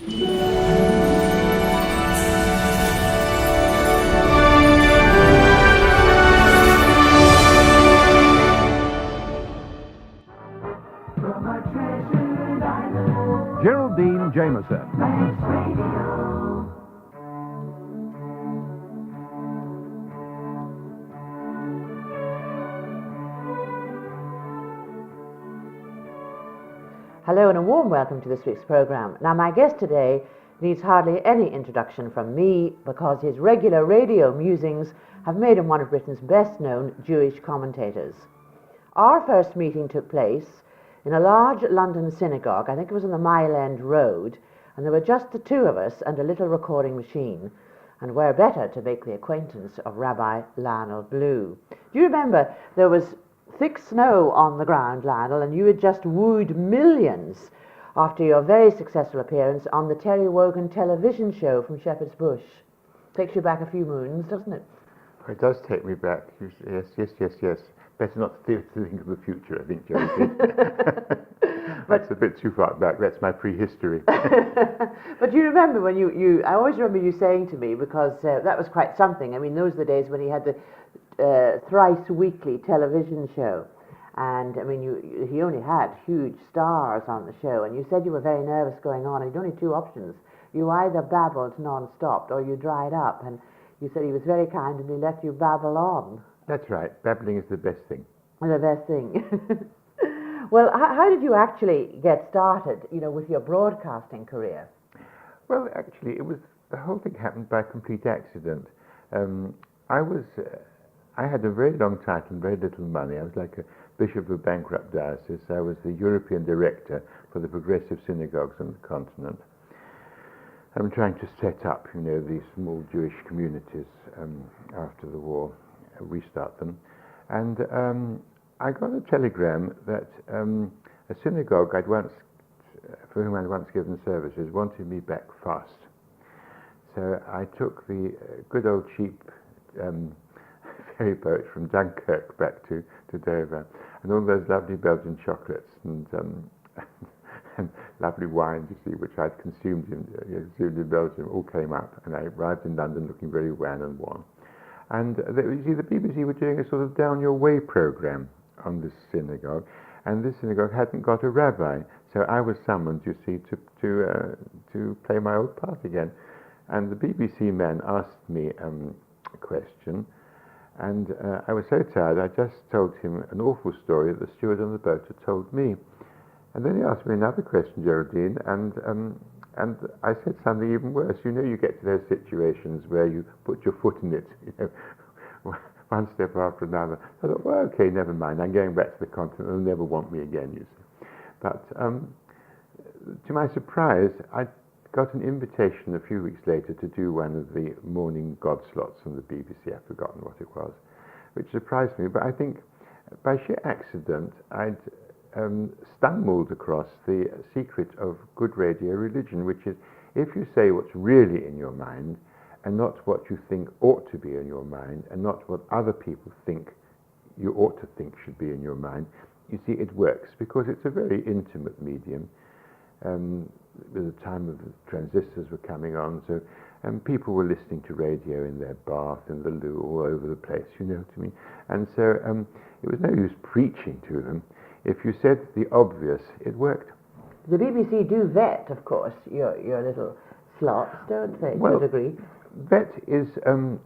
Geraldine Jamieson. Hello and a warm welcome to this week's programme. Now, my guest today needs hardly any introduction from me because his regular radio musings have made him one of Britain's best-known Jewish commentators. Our first meeting took place in a large London synagogue. I think it was on the Mile End Road, and there were just the two of us and a little recording machine. And where better to make the acquaintance of Rabbi Lionel Blue. Do you remember there was thick snow on the ground, Lionel, and you had just wooed millions after your very successful appearance on the Terry Wogan television show from Shepherd's Bush. Takes you back a few moons, doesn't it? It does take me back. Yes. Better not to think of the future, I think, Geraldine. That's a bit too far back. That's my prehistory. But you remember when I always remember you saying to me, because that was quite something. I mean, those were the days when he had the thrice weekly television show. And, I mean, he only had huge stars on the show. And you said you were very nervous going on. And you had only two options. You either babbled non-stop or you dried up. And you said he was very kind and he let you babble on. That's right. Babbling is the best thing. The best thing. Well, how did you actually get started, with your broadcasting career? Well, actually, the whole thing happened by complete accident. I had a very long title and very little money. I was like a bishop of a bankrupt diocese. I was the European director for the progressive synagogues on the continent. I'm trying to set up, these small Jewish communities after the war. Restart them, and I got a telegram that a synagogue for whom I'd once given services wanted me back fast. So I took the good old cheap ferry boat from Dunkirk back to Dover, and all those lovely Belgian chocolates and lovely wines, you see, which I'd consumed in Belgium, all came up, and I arrived in London looking very wan and worn. And you see, the BBC were doing a sort of down your way program on this synagogue, and this synagogue hadn't got a rabbi, so I was summoned, you see, to play my old part again. And the BBC man asked me a question, and I was so tired, I just told him an awful story that the steward on the boat had told me. And then he asked me another question, Geraldine, and I said something even worse. You get to those situations where you put your foot in it, one step after another. I thought, well, okay, never mind. I'm going back to the continent. They'll never want me again, you see. But to my surprise, I got an invitation a few weeks later to do one of the morning God slots on the BBC. I've forgotten what it was, which surprised me. But I think by sheer accident, I'd stumbled across the secret of good radio religion, which is if you say what's really in your mind and not what you think ought to be in your mind and not what other people think you ought to think should be in your mind, you see, it works because it's a very intimate medium. At the time of the transistors were coming on, so people were listening to radio in their bath, in the loo, all over the place, you know what I mean? And so it was no use preaching to them. If you said the obvious, it worked. The BBC do vet, of course, your little slots, don't they, to a degree? Vet is a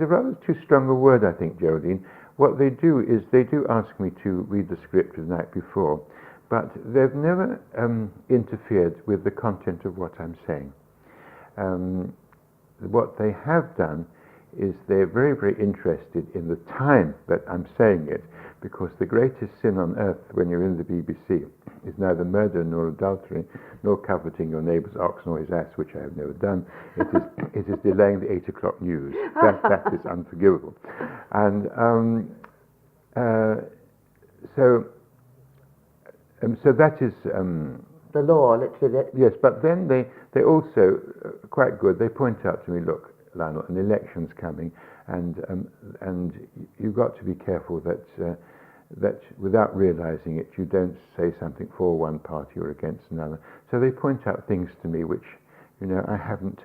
rather too strong a word, I think, Geraldine. What they do is they do ask me to read the script the night before, but they've never interfered with the content of what I'm saying. What they have done is they're very, very interested in the time that I'm saying it, because the greatest sin on earth when you're in the BBC is neither murder nor adultery, nor coveting your neighbour's ox nor his ass, which I have never done. It is delaying the 8 o'clock news. That is unforgivable. And so that is the law, literally. Yes, but then they also quite good. They point out to me, look, Lionel, an election's coming, and you've got to be careful that that without realizing it, you don't say something for one party or against another. So they point out things to me which, I haven't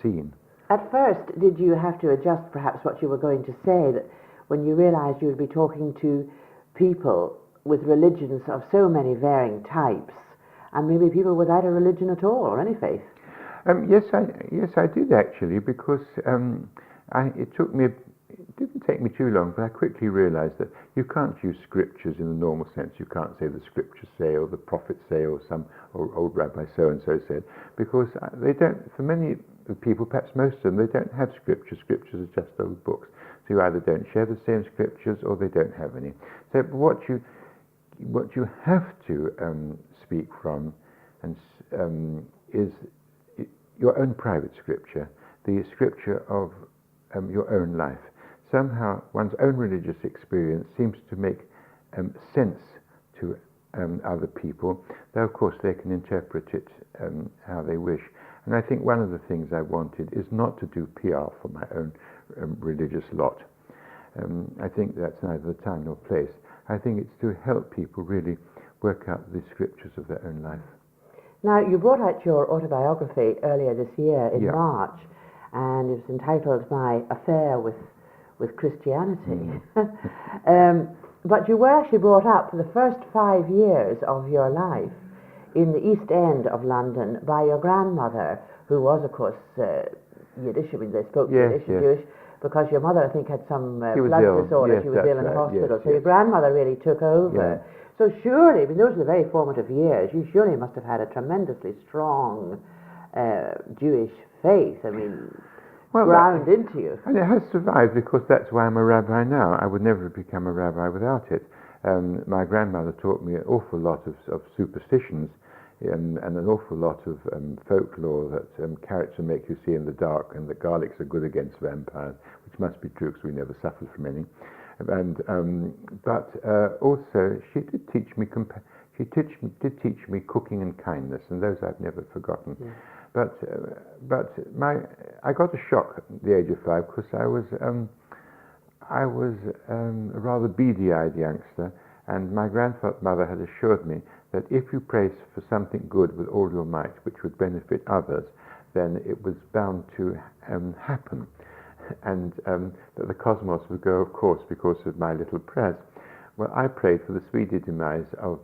seen. At first, did you have to adjust perhaps what you were going to say, that when you realized you would be talking to people with religions of so many varying types, and maybe people without a religion at all, or any faith? Yes, I did actually, because it didn't take me too long, but I quickly realized that you can't use scriptures in the normal sense. You can't say the scriptures say, or the prophets say, or some old rabbi so-and-so said, because they don't, for many people, perhaps most of them, they don't have scriptures. Scriptures are just old books. So you either don't share the same scriptures, or they don't have any. So what you have to speak from is your own private scripture, the scripture of your own life. Somehow one's own religious experience seems to make sense to other people, though of course they can interpret it how they wish. And I think one of the things I wanted is not to do PR for my own religious lot. I think that's neither the time nor place. I think it's to help people really work out the scriptures of their own life. Now, you brought out your autobiography earlier this year in Yeah. March, and it's entitled My Affair with Christianity. But you were actually brought up for the first 5 years of your life in the East End of London by your grandmother, who was, of course, Yiddish. I mean, they spoke Yiddish and Jewish, because your mother, I think, had some blood disorder. Yes, she was ill in the right. hospital. Yes, so your grandmother really took over. Yeah. So surely, I mean, those are the very formative years. You surely must have had a tremendously strong Jewish faith. I mean, ground into you. And it has survived, because that's why I'm a rabbi now. I would never have become a rabbi without it. My grandmother taught me an awful lot of superstitions and an awful lot of folklore, that carrots will make you see in the dark, and that garlics are good against vampires, which must be true, because we never suffered from any. And but also she did teach me cooking and kindness, and those I've never forgotten. Yeah. But I got a shock at the age of 5, because I was a rather beady-eyed youngster, and my grandmother had assured me that if you prayed for something good with all your might, which would benefit others, then it was bound to happen, and that the cosmos would go, of course, because of my little prayers. Well, I prayed for the speedy demise of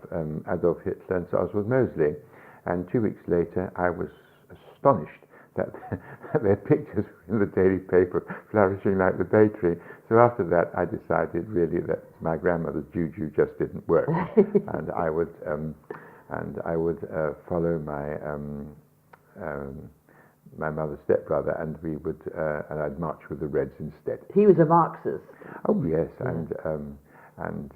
Adolf Hitler and Sir Oswald Mosley, and 2 weeks later I was astonished that their pictures were in the daily paper, flourishing like the bay tree. So after that, I decided really that my grandmother's juju just didn't work, and I would follow my mother's stepbrother, and I'd march with the Reds instead. He was a Marxist. Oh yes, yeah. And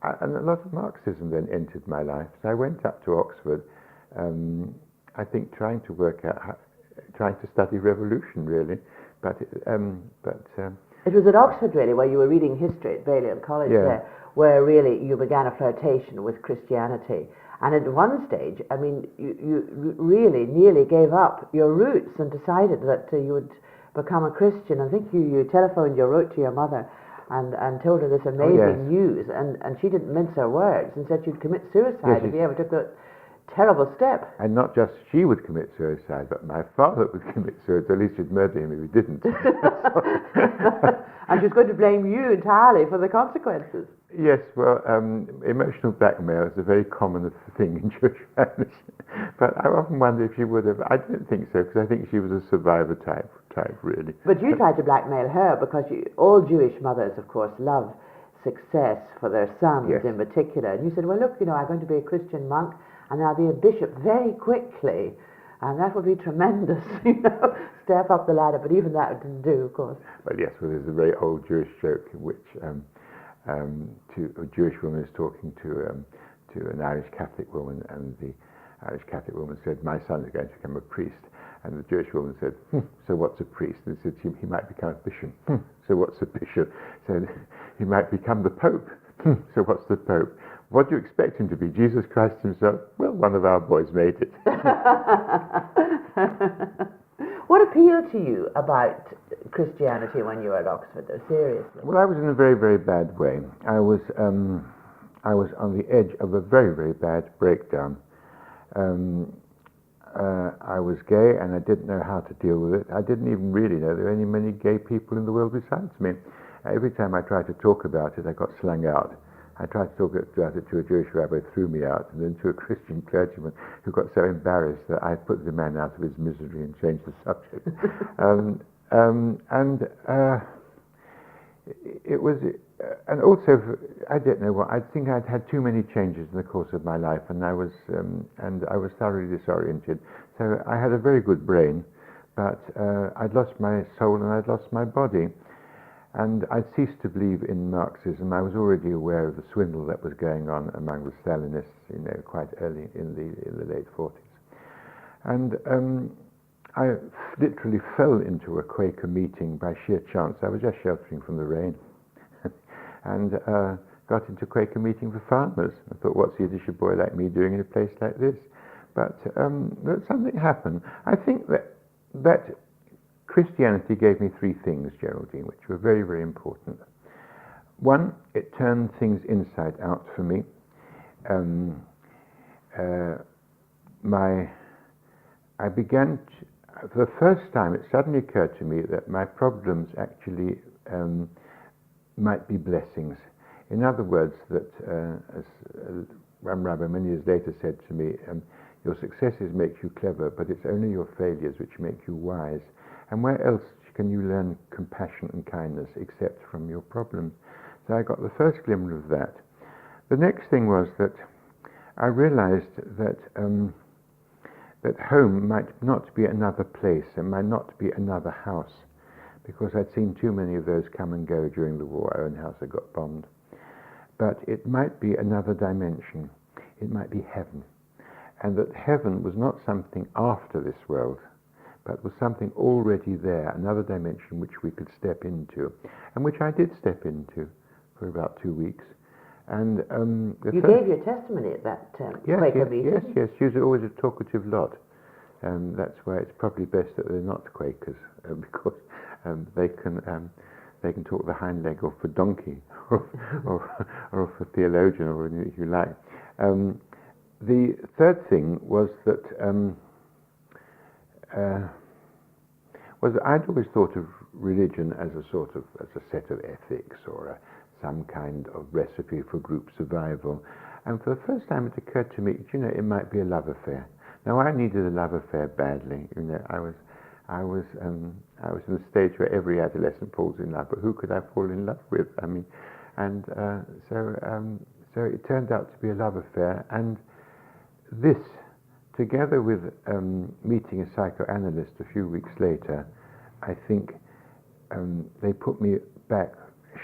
a lot of Marxism then entered my life. So I went up to Oxford. I think trying to study revolution, really, but it was at Oxford, really, where you were reading history at Balliol College, there, where really you began a flirtation with Christianity. And at one stage, I mean, you really nearly gave up your roots and decided that you would become a Christian. I think you telephoned, you wrote to your mother and told her this amazing news, and she didn't mince her words and said you'd commit suicide if you ever took that terrible step. And not just she would commit suicide, but my father would commit suicide. At least he'd murder him if he didn't. And she was going to blame you entirely for the consequences. Yes, well, emotional blackmail is a very common thing in Jewish families. But I often wonder if she would have. I don't think so, because I think she was a survivor type, really. But you tried to blackmail her, because all Jewish mothers, of course, love success for their sons in particular. And you said, well, look, I'm going to be a Christian monk, and I'll be a bishop very quickly, and that would be tremendous, step up the ladder. But even that didn't do, of course. Well, yes, there's a very old Jewish joke in which a Jewish woman is talking to an Irish Catholic woman, and the Irish Catholic woman said, my son is going to become a priest. And the Jewish woman said, so what's a priest? And he said, he might become a bishop. So what's a bishop? Said, he might become the Pope. So what's the Pope? What do you expect him to be? Jesus Christ himself? Well, one of our boys made it. What appealed to you about Christianity when you were at Oxford, though, seriously? Well, I was in a very, very bad way. I was on the edge of a very, very bad breakdown. I was gay and I didn't know how to deal with it. I didn't even really know there were many gay people in the world besides me. Every time I tried to talk about it, I got slung out. I tried to talk about it to a Jewish rabbi, threw me out, and then to a Christian clergyman who got so embarrassed that I put the man out of his misery and changed the subject. It was, and also, I don't know what, I think I'd had too many changes in the course of my life, and I was thoroughly disoriented. So I had a very good brain, but I'd lost my soul and I'd lost my body. And I'd ceased to believe in Marxism. I was already aware of the swindle that was going on among the Stalinists, quite early in the late 40s. And I literally fell into a Quaker meeting by sheer chance. I was just sheltering from the rain, and got into a Quaker meeting for farmers. I thought, what's a Yiddish boy like me doing in a place like this? But something happened. I think that Christianity gave me three things, Geraldine, which were very, very important. One, it turned things inside out for me. I began to, for the first time, it suddenly occurred to me that my problems actually might be blessings. In other words, that as one rabbi many years later said to me, your successes make you clever, but it's only your failures which make you wise. And where else can you learn compassion and kindness except from your problems? So I got the first glimmer of that. The next thing was that I realized that that home might not be another place, and might not be another house, because I'd seen too many of those come and go during the war. Our own house had got bombed. But it might be another dimension. It might be heaven. And that heaven was not something after this world, but was something already there, another dimension which we could step into, and which I did step into for about 2 weeks. And you gave your testimony at that Quaker meeting. Yes. She was always a talkative lot. That's why it's probably best that they're not Quakers, because they can talk the hind leg off a donkey, or off a theologian, or anything you like. The third thing was that I'd always thought of religion as a set of ethics, or some kind of recipe for group survival. And for the first time, it occurred to me, it might be a love affair. Now, I needed a love affair badly. I was in the stage where every adolescent falls in love, but who could I fall in love with? I mean, and so it turned out to be a love affair. And this, together with meeting a psychoanalyst a few weeks later, I think they put me back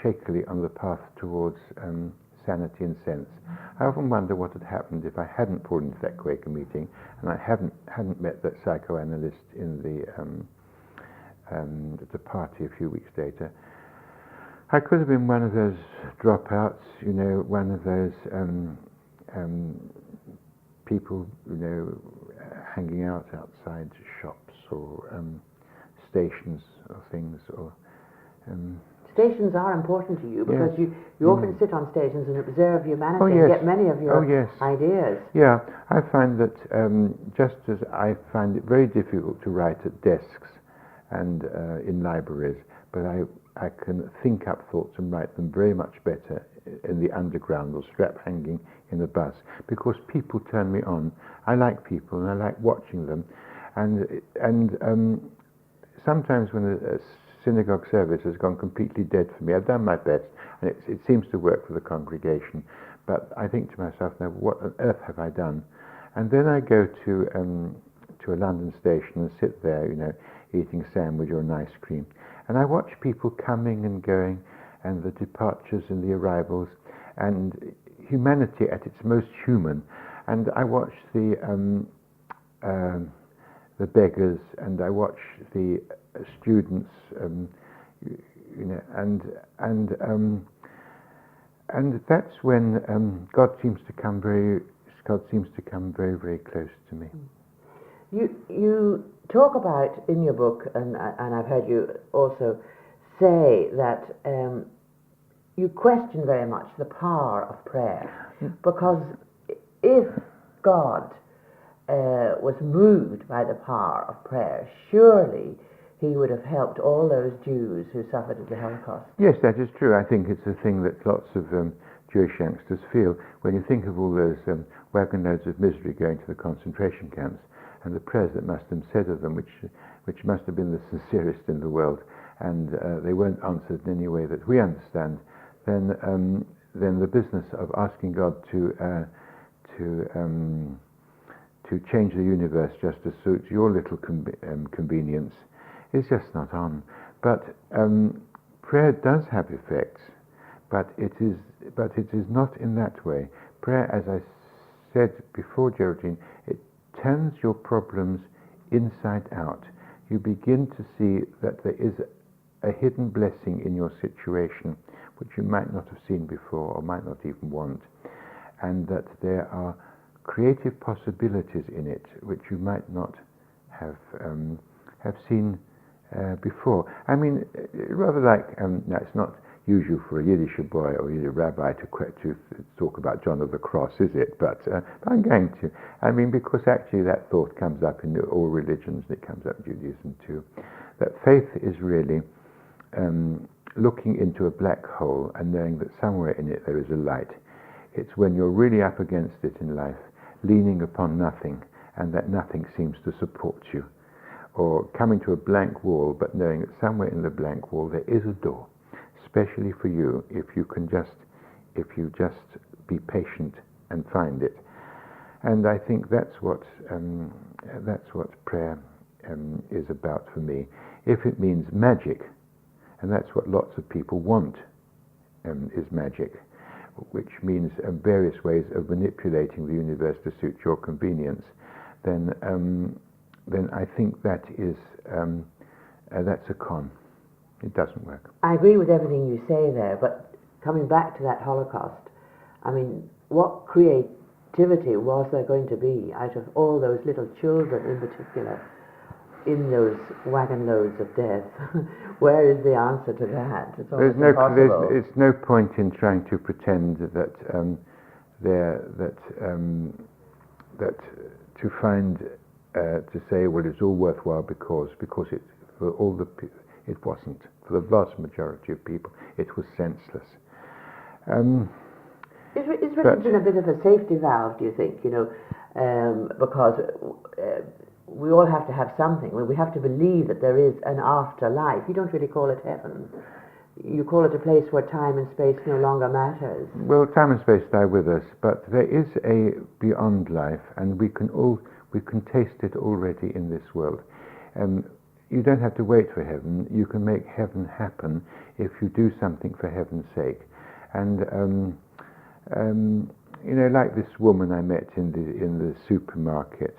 shakily on the path towards sanity and sense. I often wonder what had happened if I hadn't fallen into that Quaker meeting and I hadn't met that psychoanalyst in the party a few weeks later. I could have been one of those dropouts, one of those people, hanging out outside shops or stations or things, or stations are important to you because you often sit on stations and observe humanity and get many of your ideas. Yeah, I find that just as I find it very difficult to write at desks and in libraries, but I can think up thoughts and write them very much better in the underground or strap hanging in a bus, because people turn me on. I like people and I like watching them, and sometimes when a synagogue service has gone completely dead for me, I've done my best and it seems to work for the congregation, but I think to myself, now what on earth have I done? And then I go to a London station and sit there, eating a sandwich or an ice cream, and I watch people coming and going, and the departures and the arrivals, and humanity at its most human. And I watch the beggars, and I watch the students, and that's when God seems to come very, very close to me. You talk about in your book, and I've heard you also say that you question very much the power of prayer, because if God was moved by the power of prayer, surely he would have helped all those Jews who suffered at the Holocaust. Yes, that is true. I think it's a thing that lots of Jewish youngsters feel when you think of all those wagon loads of misery going to the concentration camps, and the prayers that must have been said of them, which must have been the sincerest in the world, and they weren't answered in any way that we understand. Then the business of asking God to change the universe just to suit your little convenience is just not on. But prayer does have effects, but it is not in that way. Prayer, as I said before, Geraldine, it turns your problems inside out. You begin to see that there is a hidden blessing in your situation which you might not have seen before or might not even want, and that there are creative possibilities in it which you might not have seen before. I mean, rather like, now it's not usual for a Yiddish boy or Yiddish rabbi to talk about John of the Cross, is it? But I'm going to. I mean, because actually that thought comes up in all religions, and it comes up in Judaism too, that faith is really looking into a black hole and knowing that somewhere in it there is a light. It's when you're really up against it in life, leaning upon nothing, and that nothing seems to support you. Or coming to a blank wall, but knowing that somewhere in the blank wall there is a door, especially for you, if you just be patient and find it. And I think that's what prayer is about for me. If it means magic, and that's what lots of people want, is magic, which means various ways of manipulating the universe to suit your convenience, then I think that is that's a con. It doesn't work. I agree with everything you say there, but coming back to that Holocaust, I mean, what creativity was there going to be out of all those little children in particular in those wagon loads of death? Where is the answer to that? It's almost impossible. There's no point in trying to pretend that to find to say, well, it's all worthwhile because it for all the it wasn't. For the vast majority of people, it was senseless. Is religion a bit of a safety valve, do you think? You know, because we all have to have something. We have to believe that there is an afterlife. You don't really call it heaven. You call it a place where time and space no longer matters. Well, time and space die with us, but there is a beyond life, and we can taste it already in this world. You don't have to wait for heaven. You can make heaven happen if you do something for heaven's sake. And you know, like this woman I met in the supermarket.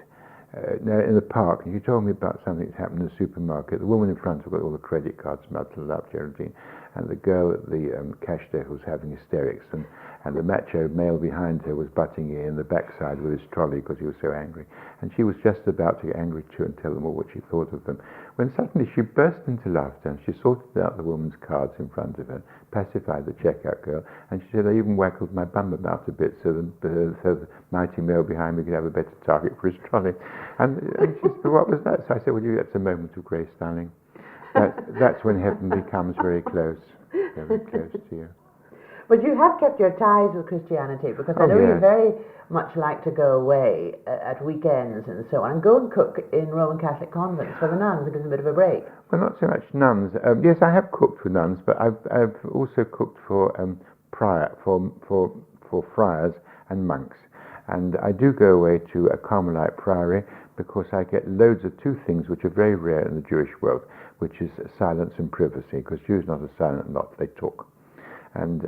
In the park, and she told me about something that happened in the supermarket. The woman in front of her got all the credit cards muddled up, Geraldine, and the girl at the cash desk was having hysterics, and the macho male behind her was butting her in the backside with his trolley because he was so angry. And she was just about to get angry too and tell them all what she thought of them, when suddenly she burst into laughter, and she sorted out the woman's cards in front of her, pacified the checkout girl, and she said, I even waggled my bum about a bit so the mighty male behind me could have a better target for his trolley. And she said, what was that? So I said, well, that's a moment of grace, darling. That's when heaven becomes very close to you. But you have kept your ties with Christianity, because I know you very much like to go away at weekends and so on, and go and cook in Roman Catholic convents for the nuns. It gives them a bit of a break. Well, not so much nuns. Yes, I have cooked for nuns, but I've also cooked for friars and monks. And I do go away to a Carmelite priory because I get loads of two things which are very rare in the Jewish world, which is silence and privacy, because Jews are not a silent lot, they talk. And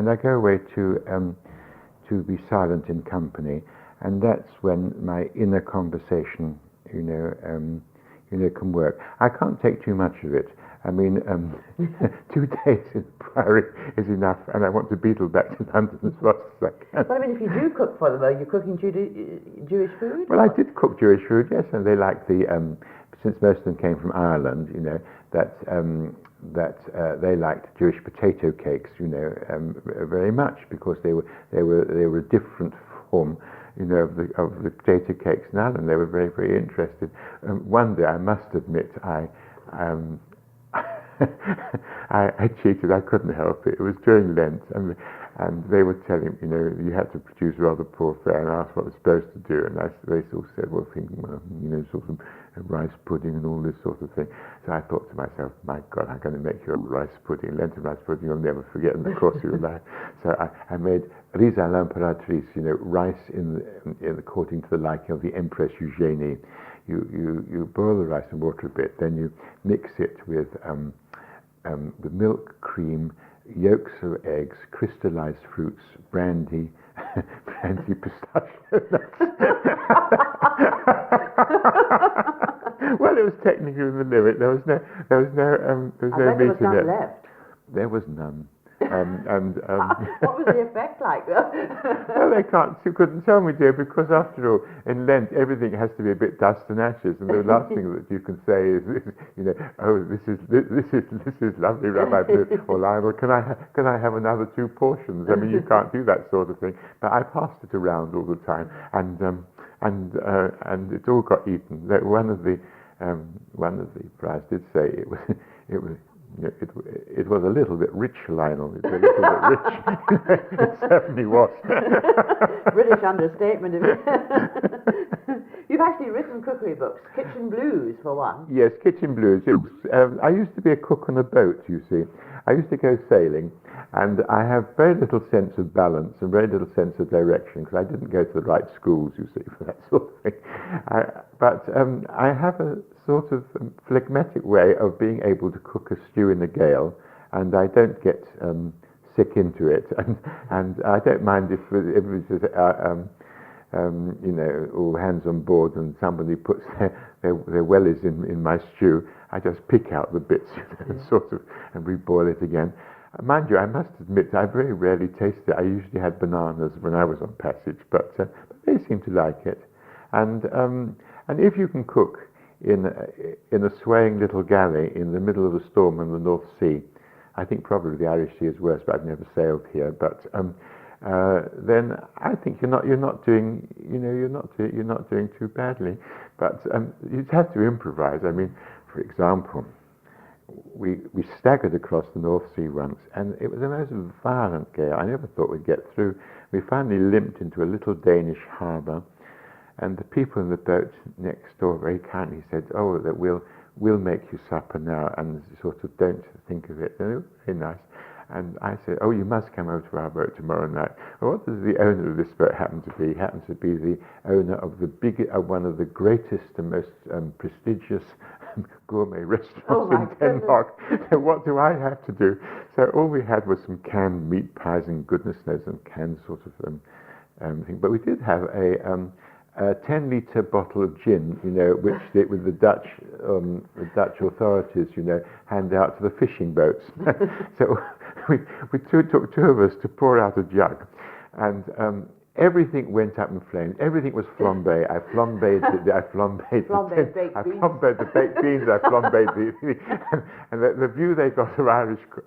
I go away to be silent in company, and that's when my inner conversation, can work. I can't take too much of it. I mean, 2 days in Priory is enough, and I want to beetle back to London as fast as I can. Well, I mean, if you do cook for them, are you cooking Jewish food? Well, I did cook Jewish food, yes, and they like the since most of them came from Ireland, that they liked Jewish potato cakes, very much, because they were a different form, of the potato cakes in Ireland. They were very, very interested. One day, I must admit, I cheated. I couldn't help it. It was during Lent, and they were telling you had to produce rather poor fare, and I asked what I was supposed to do, and they sort of said, well, thinking, sort of rice pudding and all this sort of thing. So I thought to myself, my God, I'm going to make you a rice pudding, Lenten rice pudding. You'll never forget, and of course you will. So I made riz à l'impératrice, rice according to the liking of the Empress Eugénie. You boil the rice in water a bit, then you mix it with milk, cream, yolks of eggs, crystallized fruits, brandy, pistachio nuts. Well, it was technically in the limit. There was no meat in it. Left. There was none. What was the effect like? Well, you couldn't tell me, dear, because after all, in Lent, everything has to be a bit dust and ashes, and the last thing that you can say is, oh, this is lovely, Rabbi Blue or Lionel. Can I have another 2 portions? I mean, you can't do that sort of thing. But I passed it around all the time, and it all got eaten. One of the brides did say it was a little bit rich, Lionel. It was a little bit rich. It certainly was. British understatement. You've actually written cookery books, Kitchen Blues for one. Yes, Kitchen Blues. I used to be a cook on a boat, you see. I used to go sailing, and I have very little sense of balance and very little sense of direction, because I didn't go to the right schools, you see, for that sort of thing. But I have a sort of phlegmatic way of being able to cook a stew in a gale, and I don't get sick into it, and I don't mind if everybody says, all hands on board, and somebody puts their wellies in my stew. I just pick out the bits and reboil it again. Mind you, I must admit, I very rarely taste it. I usually had bananas when I was on passage, but they seem to like it. And if you can cook in a swaying little galley in the middle of a storm in the North Sea, I think probably the Irish Sea is worse, but I've never sailed here. But then I think you're not doing too badly. But you have to improvise. I mean, for example, we staggered across the North Sea once, and it was the most violent gale. I never thought we'd get through. We finally limped into a little Danish harbour, and the people in the boat next door very kindly said, "Oh, that we'll make you supper now, and sort of don't think of it." And it was very nice. And I said, "Oh, you must come over to our boat tomorrow night." Well, what does the owner of this boat happen to be? He happens to be the owner of one of the greatest and most prestigious gourmet restaurants in Denmark. So what do I have to do? So all we had was some canned meat pies and goodness knows some canned sort of thing. But we did have a 10-litre bottle of gin, which the Dutch authorities, hand out to the fishing boats. So we took 2 of us to pour out a jug, and everything went up in flames. Everything was flambé. I flambéed the baked beans. I flambéed and the view they got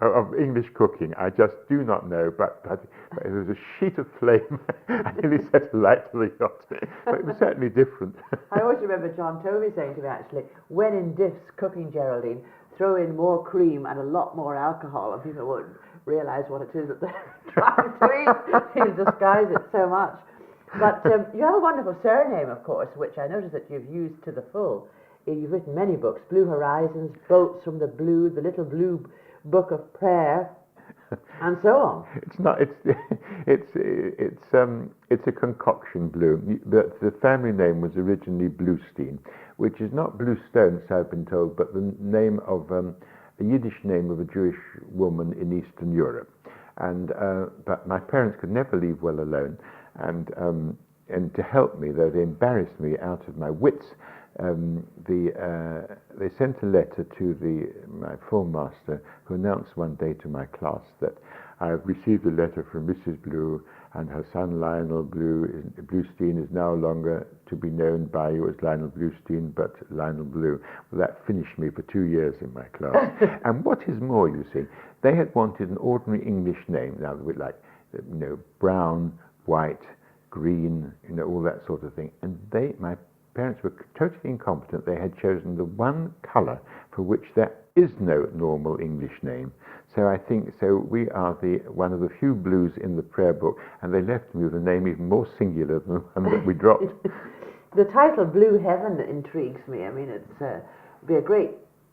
of English cooking, I just do not know. But it was a sheet of flame. I nearly set a light to the yacht. But it was certainly different. I always remember John Tovey saying to me, actually, when in diffs cooking, Geraldine, throw in more cream and a lot more alcohol, and people won't realize what it is that they're trying to eat. You disguise it so much. But you have a wonderful surname, of course, which I notice that you've used to the full. You've written many books: Blue Horizons, Bolts from the Blue, The Little Blue Book of Prayer, and so on. It's a concoction, Blue. The family name was originally Bluestein, which is not Bluestone, so I've been told, but the name of a Yiddish name of a Jewish woman in Eastern Europe. And but my parents could never leave well alone, and to help me, though they embarrassed me out of my wits, they sent a letter to my form master, who announced one day to my class that I have received a letter from Mrs. Blue. and her son Lionel Bluestein is no longer to be known by you as Lionel Bluestein, but Lionel Blue. Well, that finished me for 2 years in my class. And what is more, you see, they had wanted an ordinary English name, now with like, brown, white, green, all that sort of thing. And my parents were totally incompetent. They had chosen the one colour for which there is no normal English name. So I think, we are one of the few blues in the prayer book, and they left me with a name even more singular than the one that we dropped. The title Blue Heaven intrigues me. I mean, it'd be a great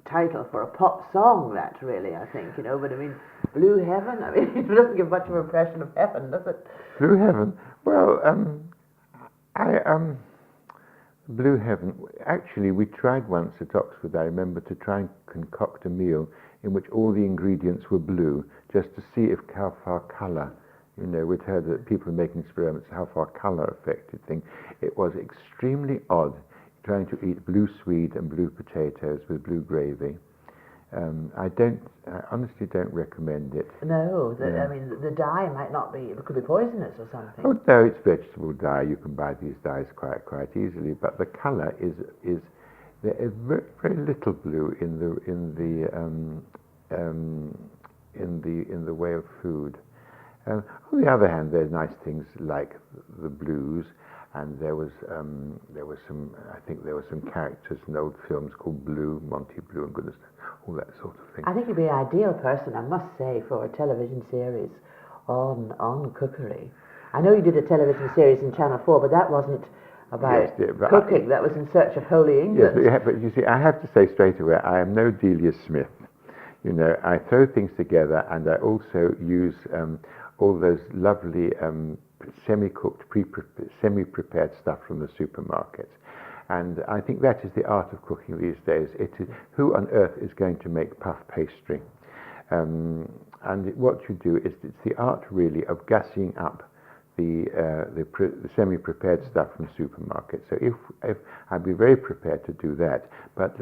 title for a pop song, that really, I think, but I mean, Blue Heaven, I mean, it doesn't give much of an impression of heaven, does it? Blue Heaven? Well, Blue Heaven, actually we tried once at Oxford, I remember, to try and concoct a meal in which all the ingredients were blue, just to see how far colour, we'd heard that people were making experiments, how far colour affected things. It was extremely odd trying to eat blue swede and blue potatoes with blue gravy. I honestly don't recommend it. No, I mean, the dye might not be, it could be poisonous or something. Oh no, it's vegetable dye. You can buy these dyes quite easily. But the colour is there is very, very little blue in the way of food. On the other hand, there's nice things like the blues. And there was some characters in old films called Blue, Monty Blue, and goodness, all that sort of thing. I think you'd be an ideal person, I must say, for a television series on cookery. I know you did a television series in Channel 4, but that wasn't about cooking. That was in search of Holy England. Yes, but you see, I have to say straight away, I am no Delia Smith. I throw things together, and I also use all those lovely semi-cooked, semi-prepared stuff from the supermarket. And I think that is the art of cooking these days. It is, who on earth is going to make puff pastry? And what you do is, it's the art really of gassing up the semi-prepared stuff from supermarkets. So if I'd be very prepared to do that, but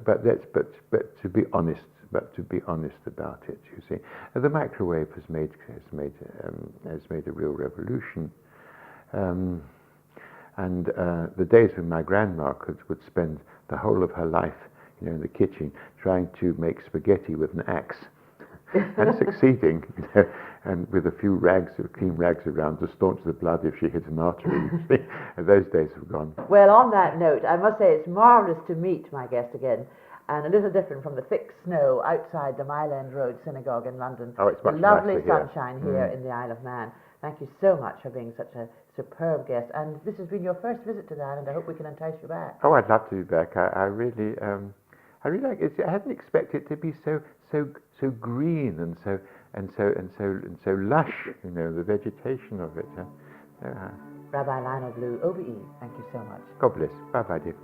to be honest. But to be honest about it, you see, the microwave has made a real revolution. And the days when my grandma would spend the whole of her life, in the kitchen trying to make spaghetti with an axe, and succeeding, and with a few clean rags around to staunch the blood if she hit an artery. You see, and those days have gone. Well, on that note, I must say it's marvellous to meet my guest again. And a little different from the thick snow outside the Mile End Road Synagogue in London. Oh, it's much lovely nicer here. Sunshine here in the Isle of Man. Thank you so much for being such a superb guest. And this has been your first visit to the island. I hope we can entice you back. Oh, I'd love to be back. I really like it. I hadn't expected it to be so green and so lush. The vegetation of it. Rabbi Lionel Blue, OBE. Thank you so much. God bless. Bye bye, dear.